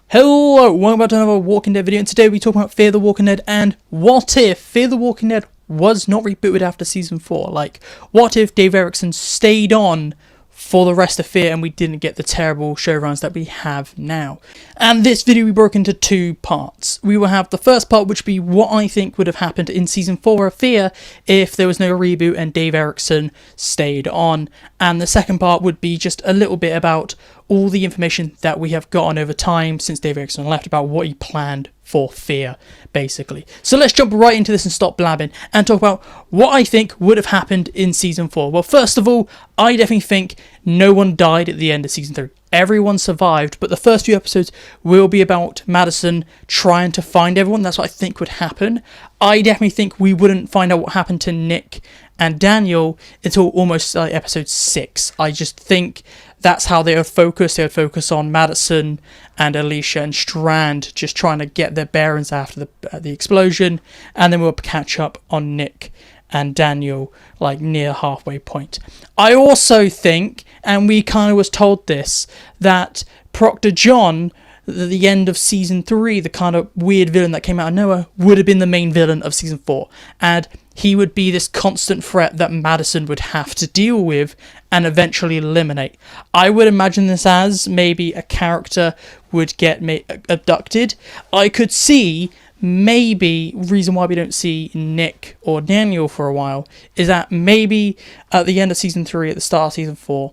Hello, welcome back to another Walking Dead video, and today we talk about Fear the Walking Dead and what if Fear the Walking Dead was not rebooted after season 4? Like, what if Dave Erickson stayed on for the rest of Fear and we didn't get the terrible showruns that we have now? And this video we broke into two parts. We will have the first part, which would be what I think would have happened in season 4 of Fear if there was no reboot and Dave Erickson stayed on. And the second part would be just a little bit about all the information that we have gotten over time since Dave Erickson left about what he planned for Fear, basically. So let's jump right into this and stop blabbing and talk about what I think would have happened in season 4. Well, first of all, I definitely think no one died at the end of season 3. Everyone survived, but the first few episodes will be about Madison trying to find everyone. That's what I think would happen. I definitely think we wouldn't find out what happened to Nick and Daniel until almost episode 6. I just think that's how they would focus. They would focus on Madison and Alicia and Strand just trying to get their bearings after the explosion, and then we'll catch up on Nick and Daniel like near halfway point. I also think, and we kind of was told this, that Proctor John, at the end of season 3, the kind of weird villain that came out of nowhere, would have been the main villain of season 4, and he would be this constant threat that Madison would have to deal with and eventually eliminate. I would imagine this as maybe a character would get abducted. I could see maybe reason why we don't see Nick or Daniel for a while is that maybe at the end of season 3, at the start of season 4,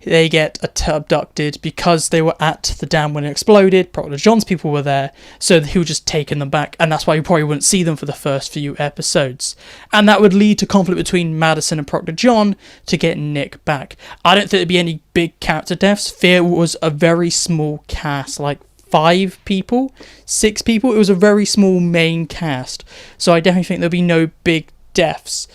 they get abducted because they were at the dam when it exploded. Proctor John's people were there, so he would just taken them back, and that's why you probably wouldn't see them for the first few episodes. And that would lead to conflict between Madison and Proctor John to get Nick back. I don't think there'd be any big character deaths. Fear was a very small cast, like 5 people, 6 people. It was a very small main cast, so I definitely think there'll be no big deaths.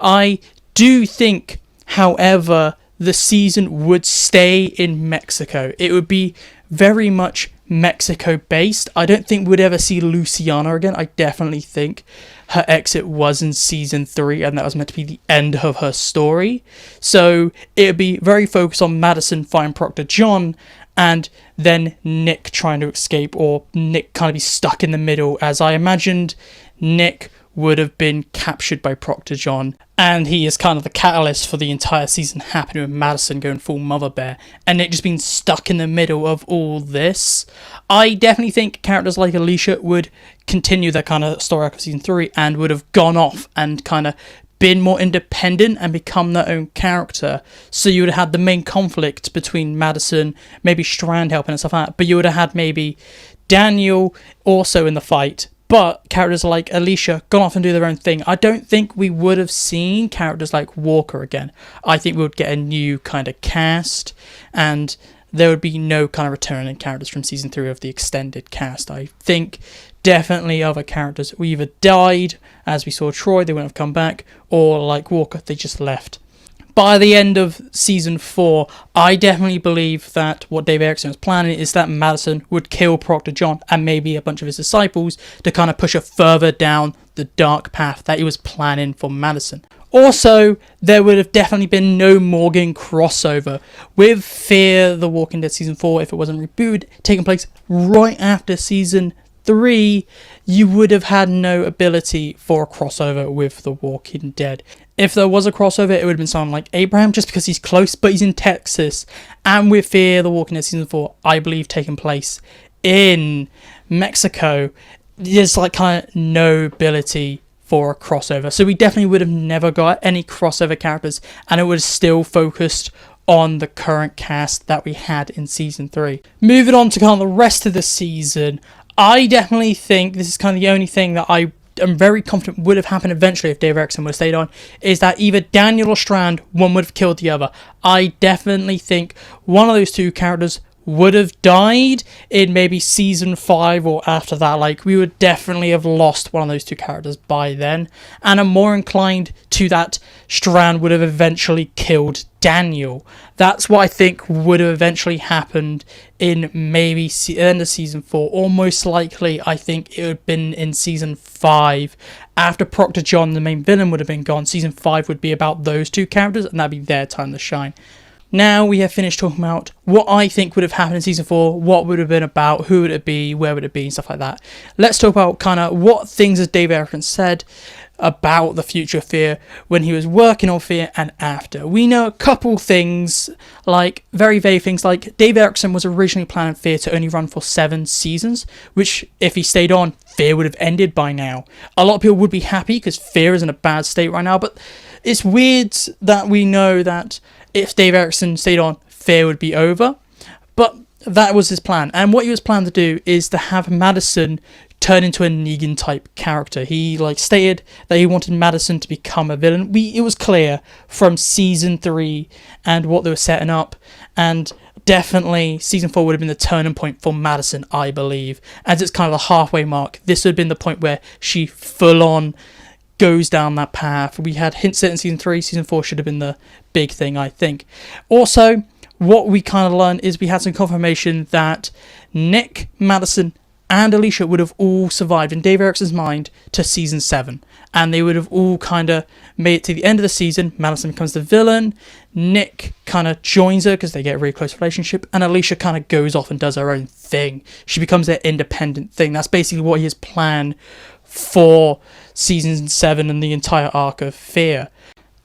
I do think, however, the season would stay in Mexico. It would be very much Mexico based. I don't think we'd ever see Luciana again. I definitely think her exit was in season 3 and that was meant to be the end of her story. So it would be very focused on Madison finding Proctor John and then Nick trying to escape, or Nick kind of be stuck in the middle, as I imagined Nick would have been captured by Proctor John, and he is kind of the catalyst for the entire season happening with Madison going full mother bear and Nick just being stuck in the middle of all this. I definitely think characters like Alicia would continue that kind of story arc of season 3 and would have gone off and kind of been more independent and become their own character. So you would have had the main conflict between Madison, maybe Strand helping and stuff like that, but you would have had maybe Daniel also in the fight, but characters like Alicia gone off and do their own thing. I don't think we would have seen characters like Walker again. I think we would get a new kind of cast, and there would be no kind of returning characters from season 3 of the extended cast. I think definitely other characters either died, as we saw Troy, they wouldn't have come back, or like Walker, they just left. By the end of season 4, I definitely believe that what Dave Erickson was planning is that Madison would kill Proctor John and maybe a bunch of his disciples to kind of push her further down the dark path that he was planning for Madison. Also, there would have definitely been no Morgan crossover with Fear the Walking Dead season 4 if it wasn't rebooted, taking place right after season 3. You would have had no ability for a crossover with The Walking Dead. If there was a crossover, it would have been someone like Abraham, just because he's close, but he's in Texas. And with Fear the Walking Dead season 4, I believe taking place in Mexico, there's like kind of no ability for a crossover. So we definitely would have never got any crossover characters, and it would have still focused on the current cast that we had in season 3. Moving on to kind of the rest of the season, I definitely think this is kind of the only thing that I'm very confident would have happened eventually if Dave Erickson would have stayed on, is that either Daniel or Strand, one would have killed the other. I definitely think one of those two characters would have died in maybe season 5 or after that. Like, we would definitely have lost one of those two characters by then, and I'm more inclined to that Strand would have eventually killed Daniel. That's what I think would have eventually happened in maybe end of season 4, or most likely I think it would have been in season 5 after Proctor John, the main villain, would have been gone. Season 5 would be about those two characters, and that'd be their time to shine. now we have finished talking about what I think would have happened in season 4, what would have been about, who would it be, where would it be, and stuff like that. Let's talk about kind of what things as Dave Erickson said about the future of Fear when he was working on Fear and after. We know a couple things, like very vague things, like Dave Erickson was originally planning Fear to only run for 7 seasons, which if he stayed on, Fear would have ended by now. A lot of people would be happy because Fear is in a bad state right now, but it's weird that we know that if Dave Erickson stayed on, Fear would be over. But that was his plan, and what he was planning to do is to have Madison turn into a Negan type character. He stated that he wanted Madison to become a villain. It was clear from season 3 and what they were setting up, and definitely season 4 would have been the turning point for Madison, I believe, as it's kind of the halfway mark. This would have been the point where she full on goes down that path. We had hints at in season 3. Season 4 should have been the big thing, I think. Also, what we kind of learned is we had some confirmation that Nick, Madison, and Alicia would have all survived in Dave Erickson's mind to season 7, and they would have all kind of made it to the end of the season. Madison becomes the villain, Nick kind of joins her because they get a really close relationship, and Alicia kind of goes off and does her own thing. She becomes their independent thing. That's basically what his plan for season 7 and the entire arc of Fear.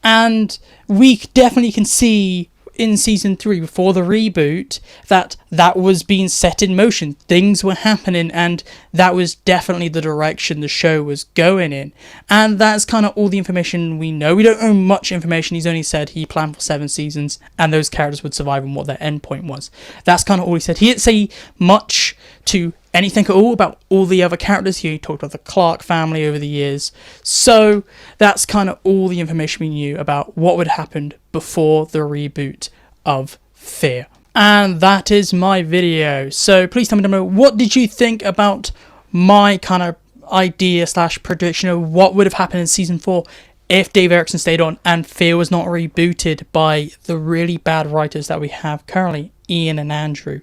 And we definitely can see in season 3 before the reboot that was being set in motion. Things were happening, and that was definitely the direction the show was going in. And that's kind of all the information we know. We don't know much information. He's only said he planned for 7 seasons and those characters would survive and what their endpoint was. That's kind of all he said. He didn't say much to anything at all about all the other characters. He talked about the Clark family over the years. So that's kind of all the information we knew about what would happen before the reboot of Fear. And that is my video. So please tell me down below, what did you think about my kind of idea / prediction of what would have happened in season 4 if Dave Erickson stayed on and Fear was not rebooted by the really bad writers that we have currently, Ian and Andrew.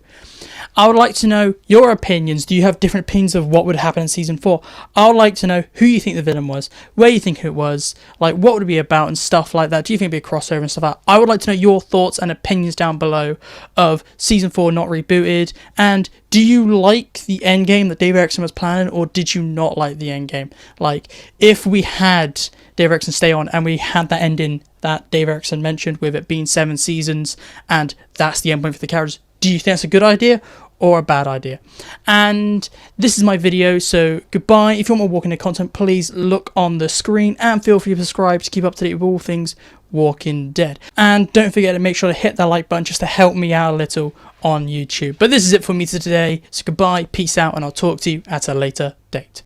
I would like to know your opinions. Do you have different opinions of what would happen in season 4? I would like to know who you think the villain was, where you think it was, what would it be about and stuff like that. Do you think it'd be a crossover and stuff like that? I would like to know your thoughts and opinions down below of season 4 not rebooted, and do you like the endgame that Dave Erickson was planning, or did you not like the endgame? If we had Dave Erickson stay on and we had that ending that Dave Erickson mentioned with it being 7 seasons and that's the endpoint for the characters, do you think that's a good idea or a bad idea? And this is my video, so goodbye. If you want more Walking Dead content, please look on the screen and feel free to subscribe to keep up to date with all things Walking Dead. And don't forget to make sure to hit that like button just to help me out a little on YouTube. But this is it for me today, so goodbye, peace out, and I'll talk to you at a later date.